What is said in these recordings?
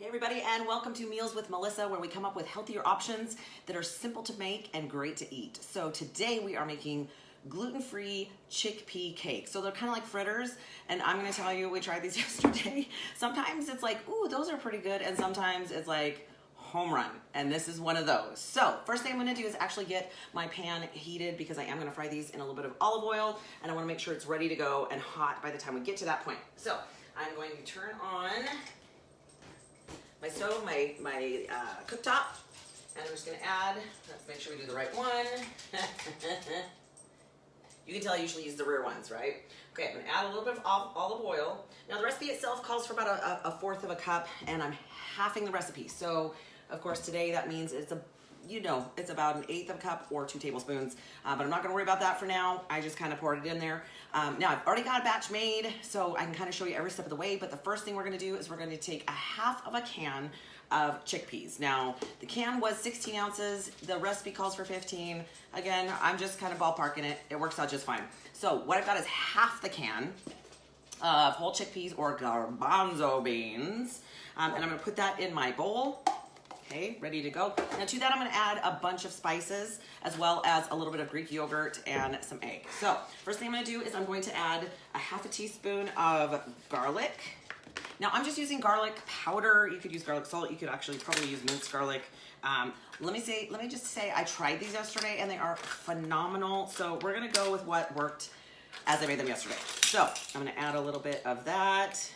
Hey everybody, and welcome to Meals with Melissa, where we come up with healthier options that are simple to make and great to eat. So today we are making gluten-free chickpea cakes. So they're kind of like fritters, and I'm gonna tell you, we tried these yesterday. Sometimes it's like, ooh, those are pretty good, and sometimes it's like, home run, and this is one of those. So first thing I'm gonna do is actually get my pan heated because I am gonna fry these in a little bit of olive oil, and I wanna make sure it's ready to go and hot by the time we get to that point. So I'm going to turn on my stove, my cooktop, and I'm just gonna add, let's make sure we do the right one. You can tell I usually use the rear ones, right? Okay, I'm gonna add a little bit of olive oil. Now the recipe itself calls for about a fourth of a cup, and I'm halving the recipe. So of course today that means it's it's about an eighth of a cup or 2 tablespoons, but I'm not gonna worry about that for now. I just kind of poured it in there. Now I've already got a batch made, so I can kind of show you every step of the way, but the first thing we're gonna do is we're gonna take a half of a can of chickpeas. Now, the can was 16 ounces. The recipe calls for 15. Again, I'm just kind of ballparking it. It works out just fine. So what I've got is half the can of whole chickpeas or garbanzo beans, and I'm gonna put that in my bowl. Okay, ready to go. Now to that, I'm gonna add a bunch of spices as well as a little bit of Greek yogurt and some egg. So first thing I'm gonna do is I'm going to add a half a teaspoon of garlic. Now I'm just using garlic powder. You could use garlic salt. You could actually probably use minced garlic. Let me just say I tried these yesterday and they are phenomenal. So we're gonna go with what worked as I made them yesterday. So I'm gonna add a little bit of that.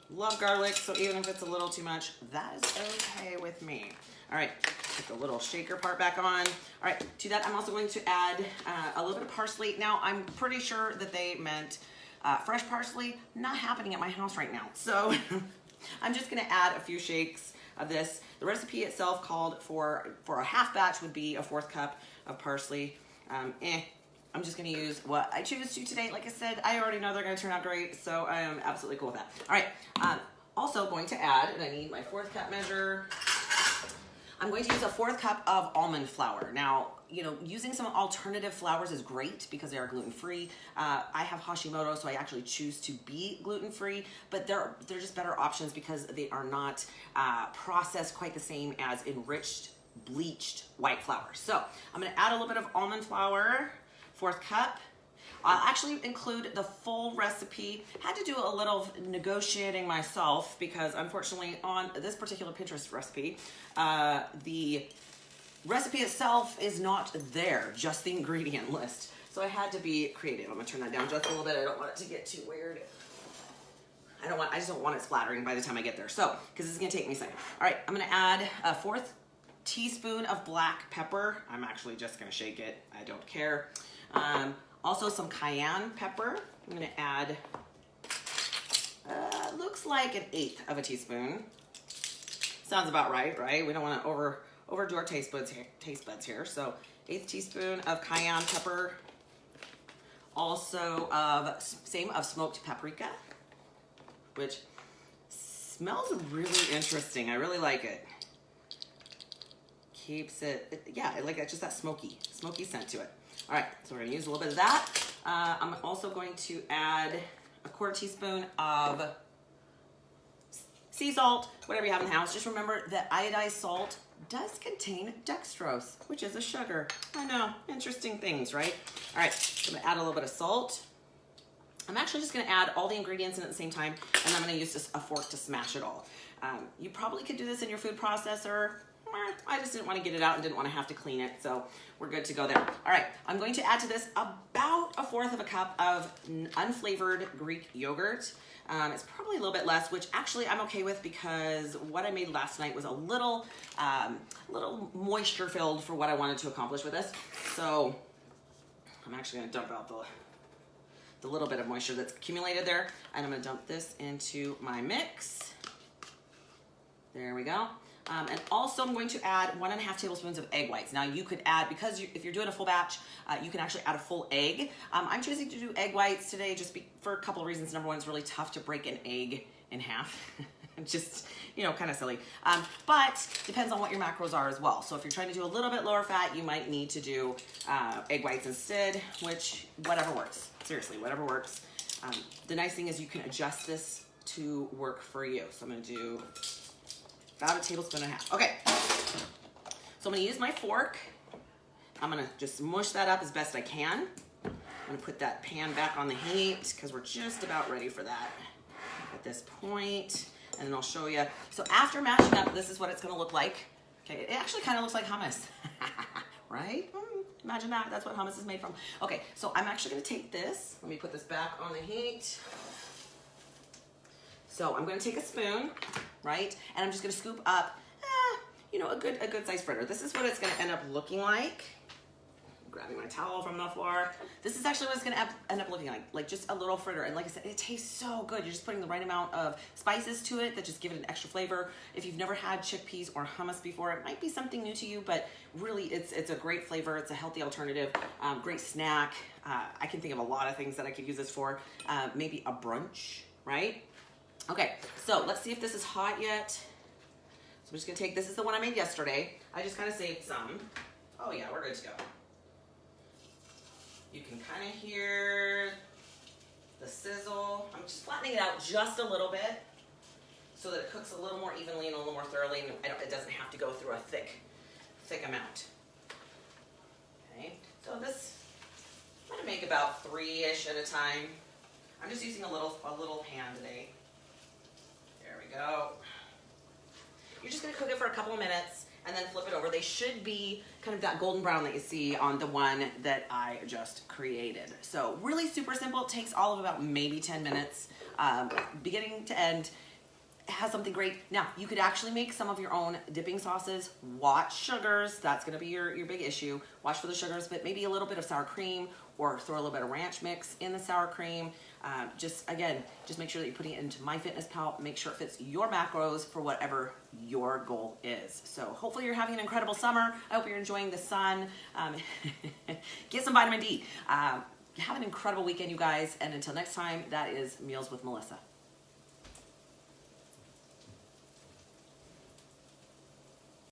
Love garlic, so even if it's a little too much, that is okay with me. All right, put the little shaker part back on. All right, to that I'm also going to add a little bit of parsley. Now I'm pretty sure that they meant fresh parsley, not happening at my house right now. So I'm just gonna add a few shakes of this. The recipe itself called for a half batch would be a 4th cup of parsley. I'm just gonna use what I choose to today. Like I said, I already know they're gonna turn out great, so I am absolutely cool with that. All right, also going to add, and I need my 4th cup measure, I'm going to use a 4th cup of almond flour. Now, using some alternative flours is great because they are gluten-free. I have Hashimoto, so I actually choose to be gluten-free, but they're just better options because they are not processed quite the same as enriched, bleached white flour. So I'm gonna add a little bit of almond flour, 4th cup. I'll actually include the full recipe. Had to do a little negotiating myself because unfortunately on this particular Pinterest recipe, the recipe itself is not there, just the ingredient list. So I had to be creative. I'm gonna turn that down just a little bit. I don't want it to get too weird. I just don't want it splattering by the time I get there. So, because this is gonna take me a second. All right, I'm gonna add a 4th teaspoon of black pepper. I'm actually just gonna shake it. I don't care. Also some cayenne pepper. I'm gonna add, looks like an 1/8 of a teaspoon. Sounds about right, right? We don't wanna overdo our taste buds here. So 1/8 teaspoon of cayenne pepper. Also of smoked paprika, which smells really interesting. I really like it. Keeps it, yeah, I like it, just that smoky scent to it. All right, so we're gonna use a little bit of that. I'm also going to add a 1/4 teaspoon of sea salt, whatever you have in the house. Just remember that iodized salt does contain dextrose, which is a sugar. I know, interesting things, right? All right, so I'm gonna add a little bit of salt. I'm actually just gonna add all the ingredients in at the same time, and I'm gonna use just a fork to smash it all. You probably could do this in your food processor. I just didn't want to get it out and didn't want to have to clean it, so we're good to go there. All right, I'm going to add to this about a 4th of a cup of unflavored Greek yogurt. It's probably a little bit less, which actually I'm okay with because what I made last night was a little moisture filled for what I wanted to accomplish with this. So I'm actually gonna dump out the little bit of moisture that's accumulated there, and I'm gonna dump this into my mix. There we go. And also I'm going to add 1.5 tablespoons of egg whites. Now you could add, because if you're doing a full batch, you can actually add a full egg. I'm choosing to do egg whites today just for a couple of reasons. Number one, it's really tough to break an egg in half. Just, kind of silly. But depends on what your macros are as well. So if you're trying to do a little bit lower fat, you might need to do egg whites instead, which whatever works. Seriously, whatever works. The nice thing is you can adjust this to work for you. So I'm gonna do About a tablespoon and a half. Okay. So I'm gonna use my fork. I'm gonna just mush that up as best I can. I'm gonna put that pan back on the heat because we're just about ready for that at this point. And then I'll show you. So after mashing up, this is what it's gonna look like. Okay, it actually kind of looks like hummus, right? Imagine that, that's what hummus is made from. Okay, so I'm actually gonna take this. Let me put this back on the heat. So I'm gonna take a spoon, right? And I'm just gonna scoop up, you know, a good sized fritter. This is what it's gonna end up looking like. Grabbing my towel from the floor. This is actually what it's gonna end up looking like just a little fritter. And like I said, it tastes so good. You're just putting the right amount of spices to it that just give it an extra flavor. If you've never had chickpeas or hummus before, it might be something new to you, but really it's a great flavor. It's a healthy alternative, great snack. I can think of a lot of things that I could use this for. Maybe a brunch, right? Okay, so let's see if this is hot yet. So I'm just gonna take, this is the one I made yesterday. I just kind of saved some. Oh yeah, we're good to go. You can kind of hear the sizzle. I'm just flattening it out just a little bit so that it cooks a little more evenly and a little more thoroughly, and it doesn't have to go through a thick amount. Okay, so this, I'm gonna make about 3-ish at a time. I'm just using a little pan today. There we go. You're just gonna cook it for a couple of minutes and then flip it over. They should be kind of that golden brown that you see on the one that I just created. So really super simple. It takes all of about maybe 10 minutes, beginning to end. It has something great. Now, you could actually make some of your own dipping sauces. Watch sugars. That's gonna be your big issue. Watch for the sugars, but maybe a little bit of sour cream or throw a little bit of ranch mix in the sour cream. Just make sure that you're putting it into MyFitnessPal. Make sure it fits your macros for whatever your goal is. So hopefully you're having an incredible summer. I hope you're enjoying the sun. Get some vitamin D. Have an incredible weekend, you guys. And until next time, that is Meals with Melissa.